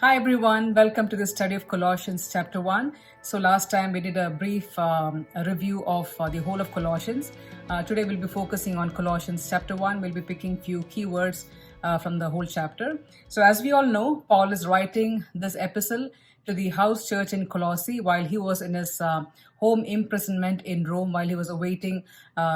Hi everyone, welcome to the study of Colossians chapter 1. So last time we did a brief a review of the whole of Colossians. Today we'll be focusing on Colossians chapter 1. We'll be picking few keywords from the whole chapter. So as we all know, Paul is writing this epistle to the house church in Colossae while he was in his home imprisonment in Rome while he was awaiting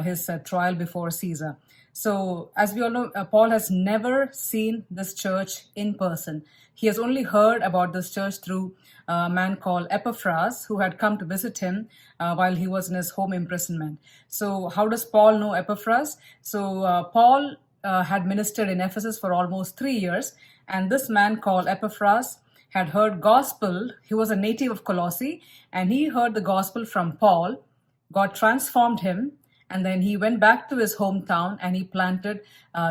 his trial before Caesar. So, as we all know, Paul has never seen this church in person. He has only heard about this church through a man called Epaphras, who had come to visit him while he was in his home imprisonment. So, how does Paul know Epaphras? So, Paul had ministered in Ephesus for almost 3 years, and this man called Epaphras had heard gospel. He was a native of Colossae, and he heard the gospel from Paul. God transformed him, and then he went back to his hometown and he planted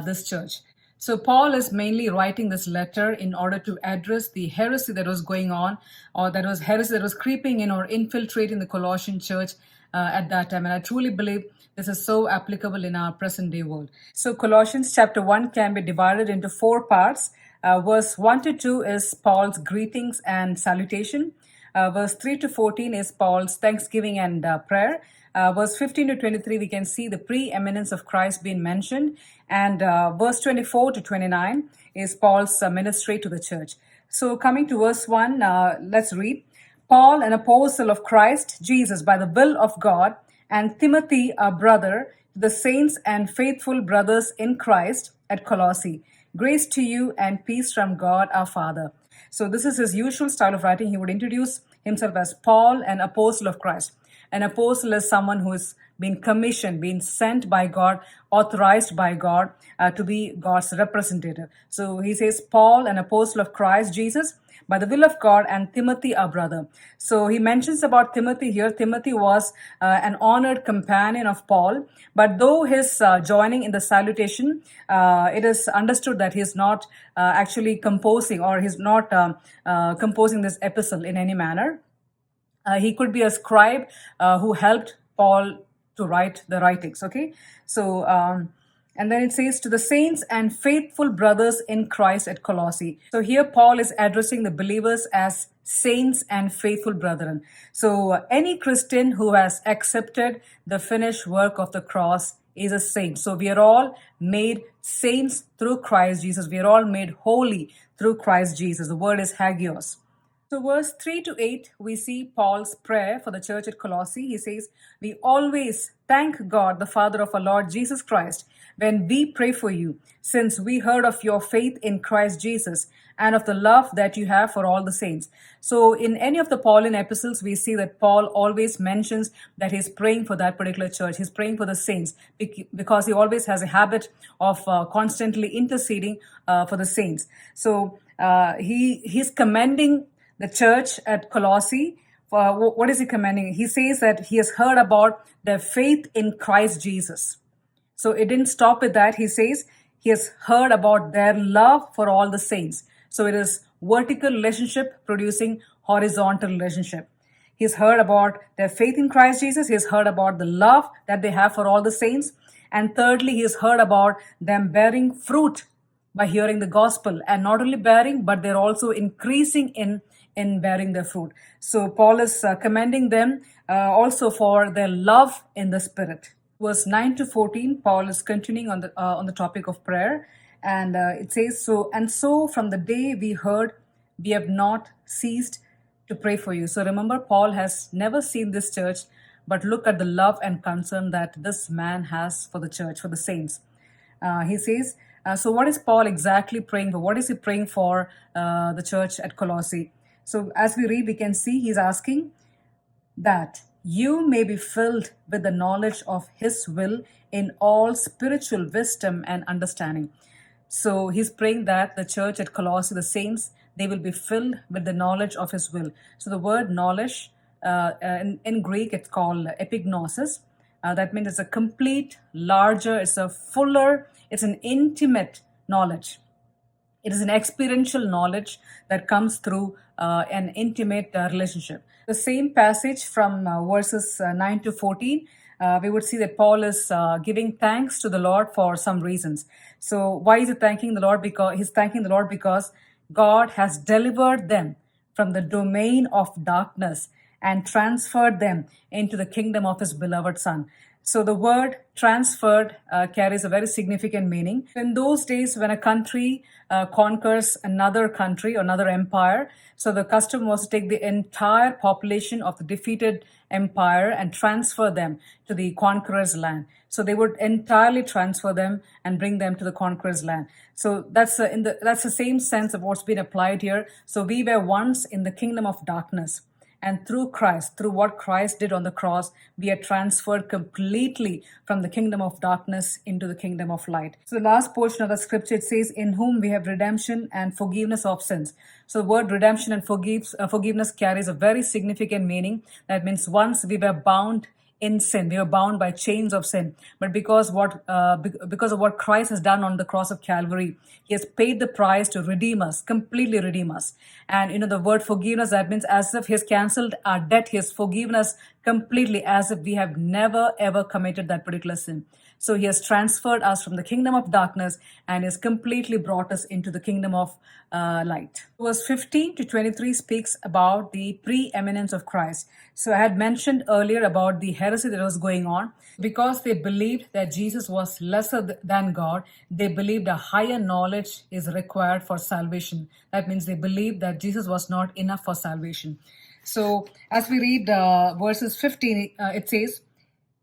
this church. So Paul is mainly writing this letter in order to address the heresy that was going on, or that was heresy that was creeping in or infiltrating the Colossian church at that time. And I truly believe this is so applicable in our present day world. So Colossians chapter 1 can be divided into four parts. Verse 1 to 2 is Paul's greetings and salutation. Verse 3 to 14 is Paul's thanksgiving and prayer. Verse 15 to 23, we can see the preeminence of Christ being mentioned. And verse 24 to 29 is Paul's ministry to the church. So coming to verse 1, let's read. Paul, an apostle of Christ Jesus by the will of God, and Timothy, our brother, to the saints and faithful brothers in Christ at Colossae. Grace to you and peace from God our Father. So this is his usual style of writing. He would introduce himself as Paul, an apostle of Christ. An apostle is someone who is been commissioned, been sent by God, authorized by God to be God's representative. So he says, Paul, an apostle of Christ Jesus, by the will of God, and Timothy, our brother. So he mentions about Timothy here. Timothy was an honored companion of Paul, but though his joining in the salutation, it is understood that he is not actually composing, or he's not composing this epistle in any manner. He could be a scribe who helped Paul to write the writings. Okay, so and then it says to the saints and faithful brothers in Christ at Colossae. So here Paul is addressing the believers as saints and faithful brethren. So any Christian who has accepted the finished work of the cross is a saint. So we are all made saints through Christ Jesus. We are all made holy through Christ Jesus. The word is hagios. So, verse 3 to 8, we see Paul's prayer for the church at Colossae. He says, we always thank God, the Father of our Lord Jesus Christ, when we pray for you, since we heard of your faith in Christ Jesus and of the love that you have for all the saints. So, in any of the Pauline epistles, we see that Paul always mentions that he's praying for that particular church. He's praying for the saints because he always has a habit of constantly interceding for the saints. So, he's commending the church at Colossae. What is he commending? He says that he has heard about their faith in Christ Jesus. So it didn't stop with that. He says he has heard about their love for all the saints. So it is vertical relationship producing horizontal relationship. He's heard about their faith in Christ Jesus. He's heard about the love that they have for all the saints. And thirdly, he's heard about them bearing fruit by hearing the gospel, and not only bearing, but they're also increasing in bearing their fruit. So Paul is commending them also for their love in the Spirit. Verse 9 to 14, Paul is continuing on the topic of prayer, and it says, so from the day we heard, we have not ceased to pray for you. So remember, Paul has never seen this church, but look at the love and concern that this man has for the church, for the saints. He says, so what is Paul exactly praying for? What is he praying for the church at Colossae? So as we read, we can see he's asking that you may be filled with the knowledge of his will in all spiritual wisdom and understanding. So he's praying that the church at Colossae, the saints, they will be filled with the knowledge of his will. So the word knowledge, in Greek, it's called epignosis. That means it's a complete, larger, it's a fuller, it's an intimate knowledge. It is an experiential knowledge that comes through an intimate relationship. The same passage from verses 9 to 14, we would see that Paul is giving thanks to the Lord for some reasons. So why is he thanking the Lord? Because he's thanking the Lord because God has delivered them from the domain of darkness and transferred them into the kingdom of his beloved Son. So the word transferred carries a very significant meaning. In those days, when a country conquers another country or another empire, so the custom was to take the entire population of the defeated empire and transfer them to the conqueror's land. So they would entirely transfer them and bring them to the conqueror's land. So that's that's the same sense of what's been applied here. So we were once in the kingdom of darkness. And through Christ, through what Christ did on the cross, we are transferred completely from the kingdom of darkness into the kingdom of light. So the last portion of the scripture, it says, in whom we have redemption and forgiveness of sins. So the word redemption and forgiveness carries a very significant meaning. That means once we were bound in sin, we were bound by chains of sin, but because of what Christ has done on the cross of Calvary, he has paid the price to redeem us, completely redeem us. And the word forgiveness, that means as if he has cancelled our debt, he has forgiven us completely, as if we have never ever committed that particular sin. So he has transferred us from the kingdom of darkness and has completely brought us into the kingdom of light. Verse 15 to 23 speaks about the preeminence of Christ. So I had mentioned earlier about the heresy that was going on. Because they believed that Jesus was lesser than God, they believed a higher knowledge is required for salvation. That means they believed that Jesus was not enough for salvation. So as we read verses 15, it says,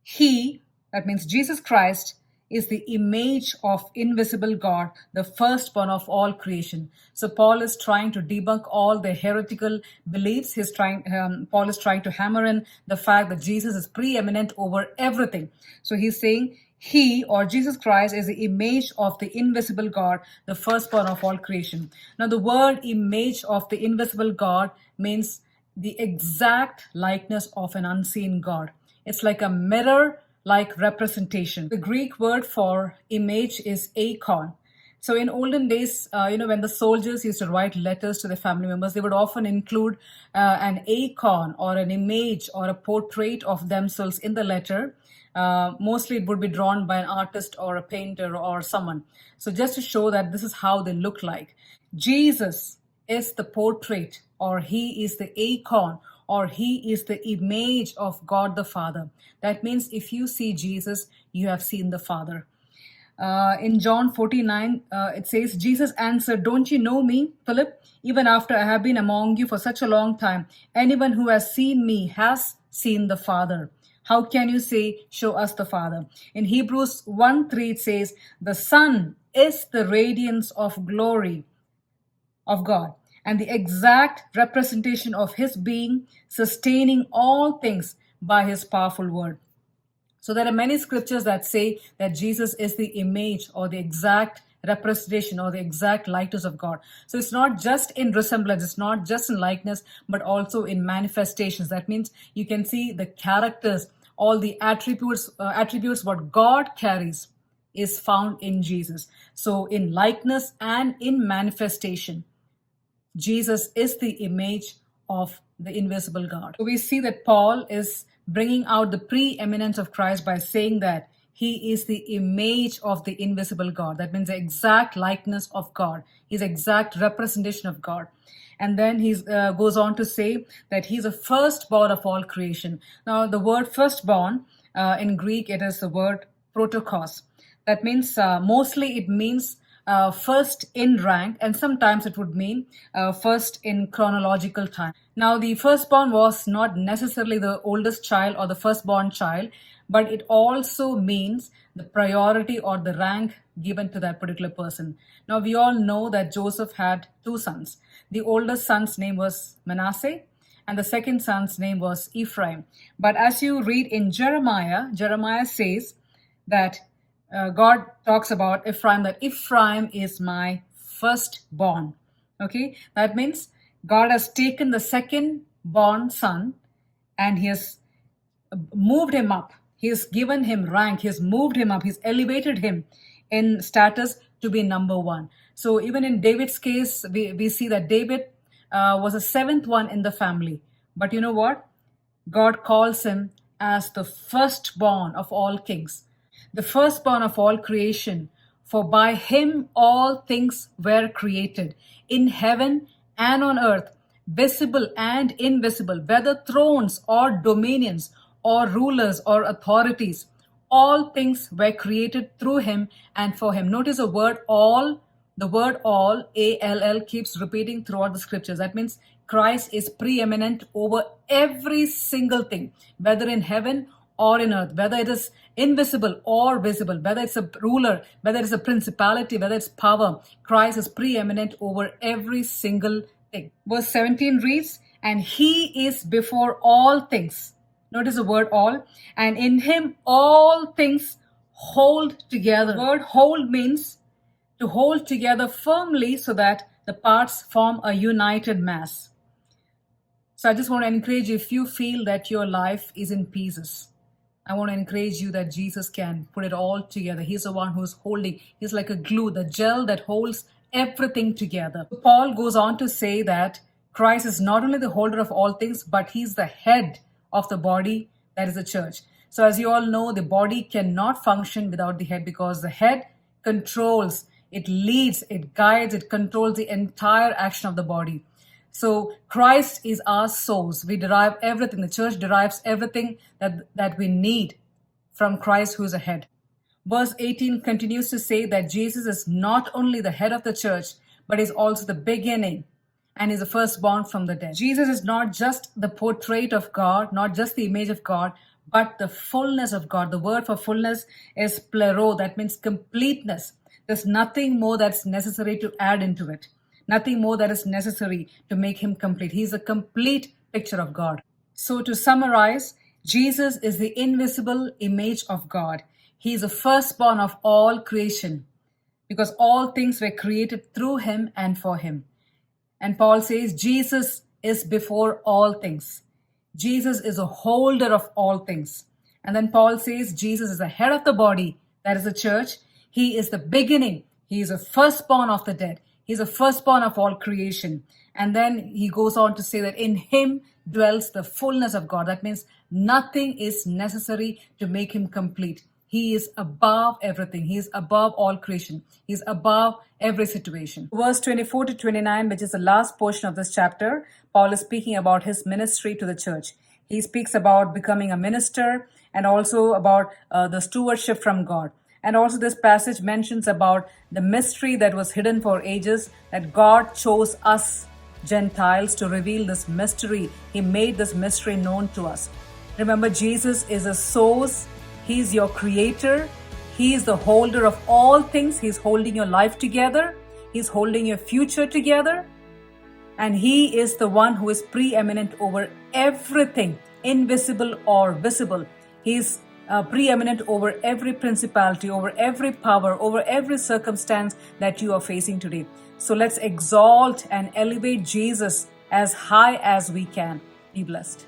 he, that means Jesus Christ, is the image of invisible God, the firstborn of all creation. So Paul is trying to debunk all the heretical beliefs. Paul is trying to hammer in the fact that Jesus is preeminent over everything. So he's saying he, or Jesus Christ, is the image of the invisible God, the firstborn of all creation. Now the word image of the invisible God means the exact likeness of an unseen God. It's like a mirror-like representation. The Greek word for image is eikon. So in olden days, when the soldiers used to write letters to their family members, they would often include an eikon or an image or a portrait of themselves in the letter. Mostly it would be drawn by an artist or a painter or someone. So just to show that this is how they look like. Jesus is the portrait, or he is the eikon, or he is the image of God the Father. That means if you see Jesus, you have seen the Father. In John 49, it says, Jesus answered, don't you know me, Philip? Even after I have been among you for such a long time, anyone who has seen me has seen the Father. How can you say, show us the Father? In Hebrews 1:3, it says, the Son is the radiance of glory of God and the exact representation of his being, sustaining all things by his powerful word. So there are many scriptures that say that Jesus is the image or the exact representation or the exact likeness of God. So it's not just in resemblance, it's not just in likeness, but also in manifestations. That means you can see the characters, all the attributes what God carries is found in Jesus. So in likeness and in manifestation, Jesus is the image of the invisible God. So we see that Paul is bringing out the preeminence of Christ by saying that he is the image of the invisible God. That means the exact likeness of God, his exact representation of God. And then he goes on to say that he's a firstborn of all creation. Now, the word firstborn, in Greek, it is the word protokos. That means mostly it means first in rank, and sometimes it would mean first in chronological time. Now, the firstborn was not necessarily the oldest child or the firstborn child, but it also means the priority or the rank given to that particular person. Now, we all know that Joseph had two sons. The oldest son's name was Manasseh, and the second son's name was Ephraim. But as you read in Jeremiah, Jeremiah says that God talks about Ephraim, that Ephraim is my firstborn. Okay, that means God has taken the second born son and he has moved him up. He has given him rank. He has moved him up. He's elevated him in status to be number one. So even in David's case, we see that David was the seventh one in the family. But you know what? God calls him as the firstborn of all kings. The firstborn of all creation For by him all things were created, in heaven and on earth, visible and invisible, whether thrones or dominions or rulers or authorities. All things were created through him and for him. Notice the word all. The word all, A-L-L, keeps repeating throughout the scriptures. That means Christ is preeminent over every single thing, whether in heaven or in earth, whether it is invisible or visible, whether it's a ruler, whether it's a principality, whether it's power. Christ is preeminent over every single thing. Verse 17 reads, and he is before all things. Notice the word all. And in him all things hold together. The word hold means to hold together firmly so that the parts form a united mass. So I just want to encourage you, if you feel that your life is in pieces, I want to encourage you that Jesus can put it all together. He's the one who's holding. He's like a glue, the gel that holds everything together. Paul goes on to say that Christ is not only the holder of all things, but he's the head of the body, that is the church. So as you all know, the body cannot function without the head, because the head controls, it leads, it guides, it controls the entire action of the body. So Christ is our source. We derive everything. The church derives everything that we need from Christ, who is the head. Verse 18 continues to say that Jesus is not only the head of the church, but is also the beginning and is the firstborn from the dead. Jesus is not just the portrait of God, not just the image of God, but the fullness of God. The word for fullness is plero. That means completeness. There's nothing more that's necessary to add into it. Nothing more that is necessary to make him complete. He's a complete picture of God. So to summarize, Jesus is the invisible image of God. He is the firstborn of all creation, because all things were created through him and for him. And Paul says Jesus is before all things. Jesus is a holder of all things. And then Paul says Jesus is the head of the body, that is the church. He is the beginning. He is the firstborn of the dead. He's the firstborn of all creation. And then he goes on to say that in him dwells the fullness of God. That means nothing is necessary to make him complete. He is above everything. He is above all creation. He is above every situation. Verse 24 to 29, which is the last portion of this chapter, Paul is speaking about his ministry to the church. He speaks about becoming a minister and also about the stewardship from God. And also this passage mentions about the mystery that was hidden for ages, that God chose us Gentiles to reveal this mystery. He made this mystery known to us. Remember, Jesus is a source. He's your creator. He is the holder of all things. He's holding your life together. He's holding your future together. And he is the one who is preeminent over everything, invisible or visible. He's preeminent over every principality, over every power, over every circumstance that you are facing today. So let's exalt and elevate Jesus as high as we can. Be blessed.